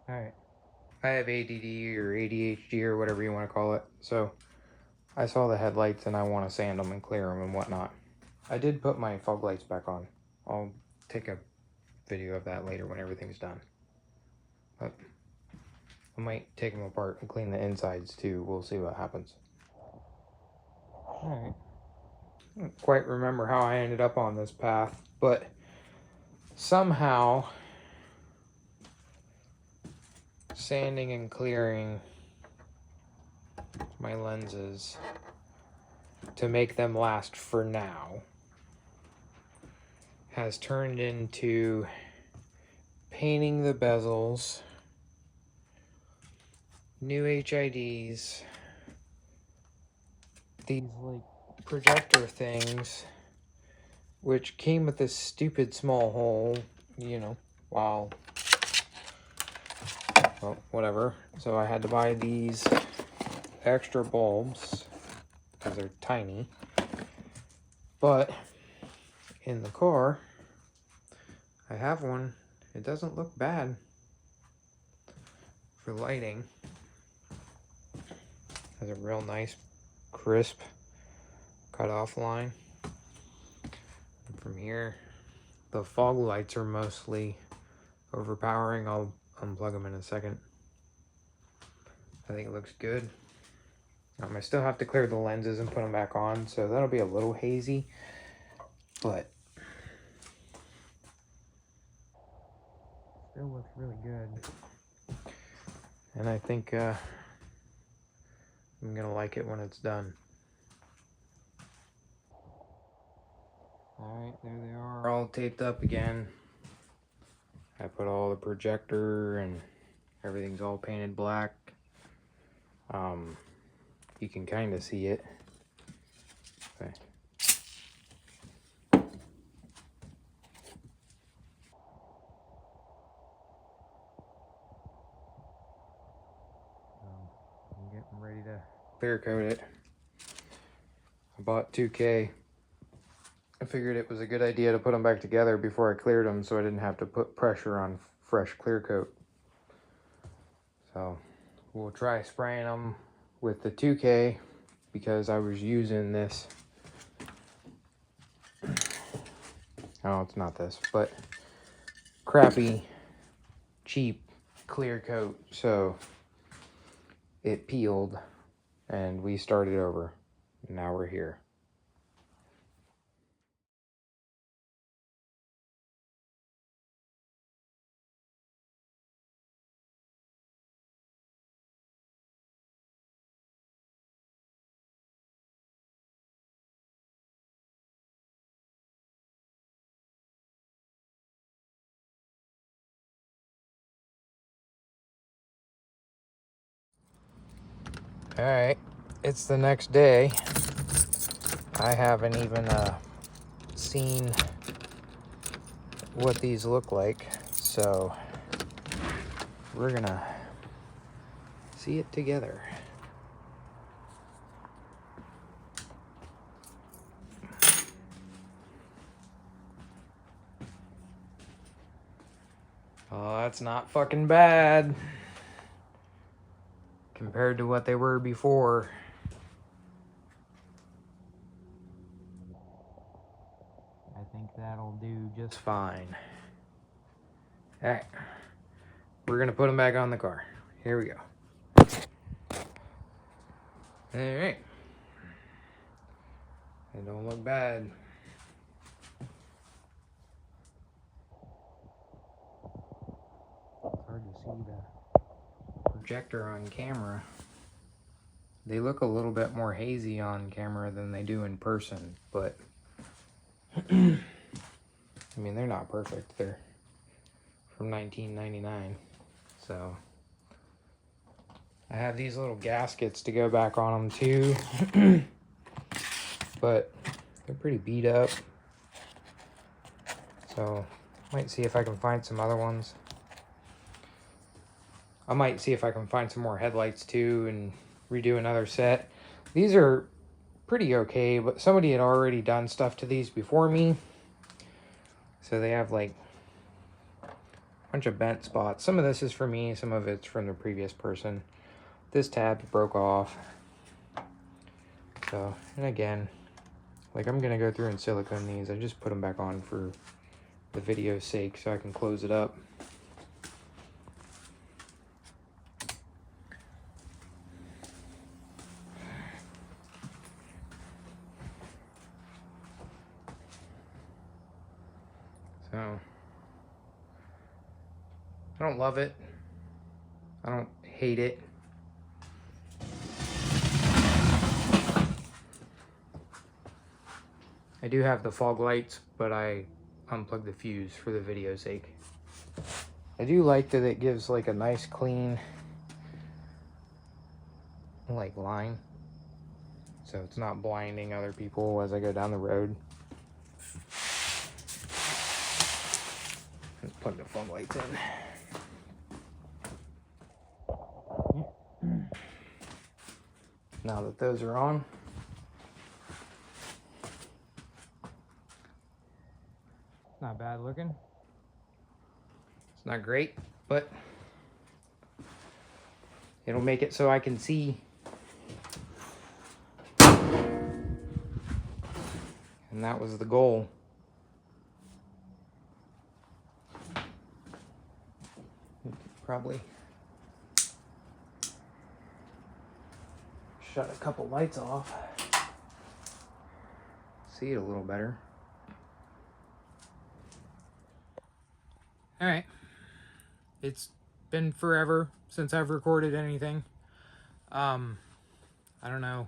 Alright. I have ADD or ADHD or whatever you want to call it, so I saw the headlights and I want to sand them and clear them and whatnot. I did put my fog lights back on. I'll take a video of that later when everything's done. But I might take them apart and clean the insides too. We'll see what happens. Alright. I don't quite remember how I ended up on this path, but somehow sanding and clearing my lenses to make them last for now has turned into painting the bezels, new HIDs, these like projector things, which came with this stupid small hole, you know, well, whatever. So I had to buy these extra bulbs because they're tiny. But in the car, I have one. It doesn't look bad for lighting. Has a real nice, crisp cutoff line. And from here, the fog lights are mostly overpowering. I'll unplug them in a second. I think it looks good. I still have to clear the lenses and put them back on, so that'll be a little hazy, but still looks really good. And I think I'm gonna like it when it's done. Alright, there they are, all taped up again. I put all the projector and everything's all painted black. You can kind of see it. Okay. I'm getting ready to clear coat it. I bought 2K. I figured it was a good idea to put them back together before I cleared them so I didn't have to put pressure on fresh clear coat. So we'll try spraying them with the 2K because I was using this. Oh, it's not this, but crappy, cheap clear coat. So it peeled and we started over. Now we're here. All right, it's the next day. I haven't even seen what these look like, so we're gonna see it together. Oh, that's not fucking bad compared to what they were before. I think that'll do just fine. All right, we're gonna put them back on the car. Here we go. All right, they don't look bad. It's hard to see the projector on camera. They look a little bit more hazy on camera than they do in person, but I mean, they're not perfect. They're from 1999, so I have these little gaskets to go back on them too, but they're pretty beat up, so might see if I can find some other ones. I might see if I can find some more headlights too and redo another set. These are pretty okay, but somebody had already done stuff to these before me, so they have like bunch of bent spots. Some of this is for me, some of it's from the previous person. This tab broke off. So, and again, like I'm gonna go through and silicone these. I just put them back on for the video's sake so I can close it up. So, I don't love it. I don't hate it. I do have the fog lights, but I unplugged the fuse for the video's sake. I do like that it gives like a nice clean like line, so it's not blinding other people as I go down the road. Let's plug the fog lights in. Now that those are on, not bad looking. It's not great, but it'll make it so I can see. And that was the goal. Probably shut a couple lights off. See it a little better. All right. It's been forever since I've recorded anything. I don't know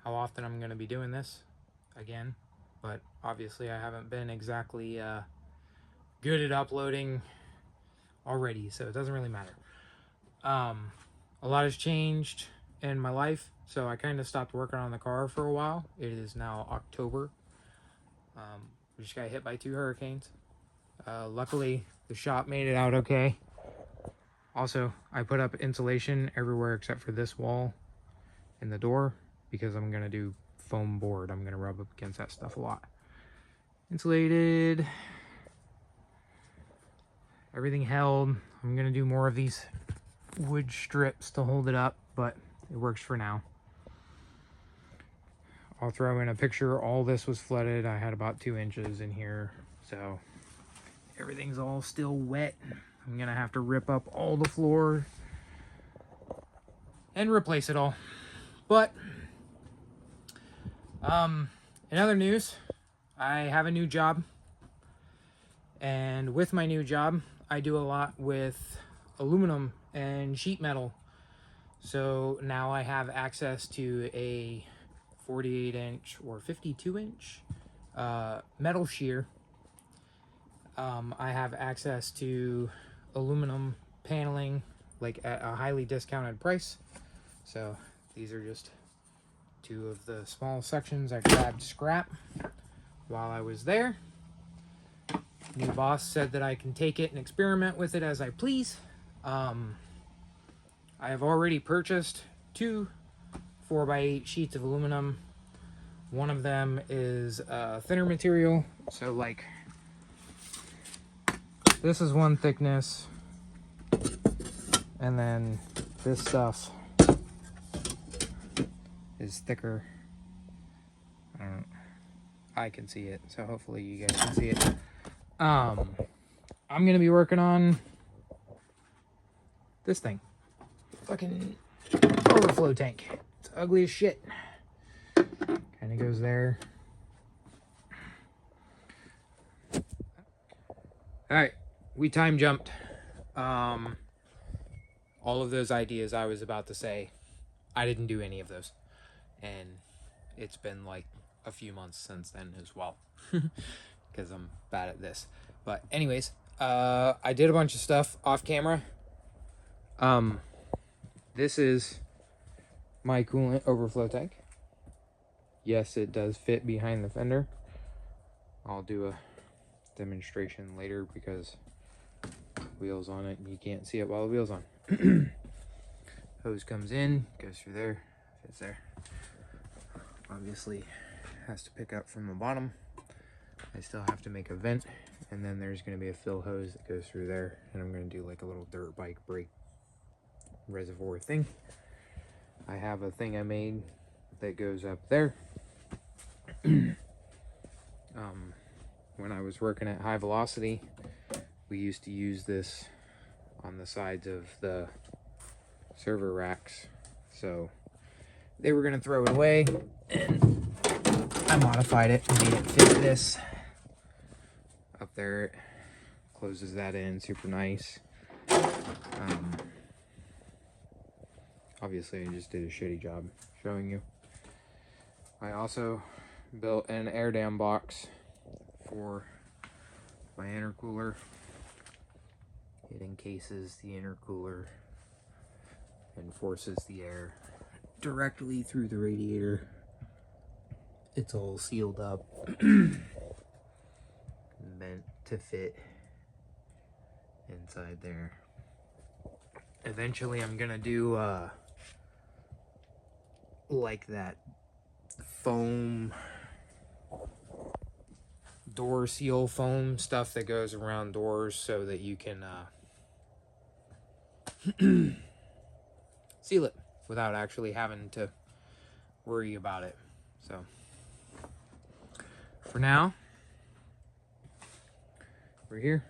how often I'm going to be doing this again, but obviously I haven't been exactly good at uploading already, so it doesn't really matter. A lot has changed in my life, so I kind of stopped working on the car for a while. It is now October. We just got hit by 2 hurricanes. Luckily, the shop made it out okay. Also, I put up insulation everywhere except for this wall and the door because I'm going to do foam board. I'm going to rub up against that stuff a lot. Insulated. Everything held. I'm going to do more of these wood strips to hold it up, but it works for now. I'll throw in a picture. All this was flooded. I had about 2 inches in here, so everything's all still wet. I'm gonna have to rip up all the floor and replace it all. But in other news, I have a new job, and with my new job I do a lot with aluminum and sheet metal. So now I have access to a 48-inch or 52-inch metal shear. I have access to aluminum paneling, like at a highly discounted price. So these are just 2 of the small sections I grabbed scrap while I was there. New boss said that I can take it and experiment with it as I please. I have already purchased 2 4x8 sheets of aluminum. One of them is thinner material, so like this is one thickness, and then this stuff is thicker. I can see it, so hopefully you guys can see it. I'm gonna be working on this thing. Fucking overflow tank. It's ugly as shit. Kind of goes there. Alright, we time jumped. All of those ideas I was about to say, I didn't do any of those. And it's been like a few months since then as well. Because I'm bad at this. But anyways, I did a bunch of stuff off camera. This is my coolant overflow tank. Yes, it does fit behind the fender. I'll do a demonstration later because wheels on it and you can't see it while the wheel's on. Hose comes in, goes through there, fits there. Obviously has to pick up from the bottom. I still have to make a vent And then there's going to be a fill hose that goes through there. And I'm going to do like a little dirt bike brake reservoir thing. I have a thing I made that goes up there. When I was working at High Velocity, we used to use this on the sides of the server racks. So they were going to throw it away, and I modified it and made it fit this. Up there, it closes that in super nice. Obviously, I just did a shitty job showing you. I also built an air dam box for my intercooler. It encases the intercooler and forces the air directly through the radiator. It's all sealed up, meant to fit inside there. Eventually I'm gonna do like that foam door seal foam stuff that goes around doors so that you can seal it without actually having to worry about it. So for now, we're here.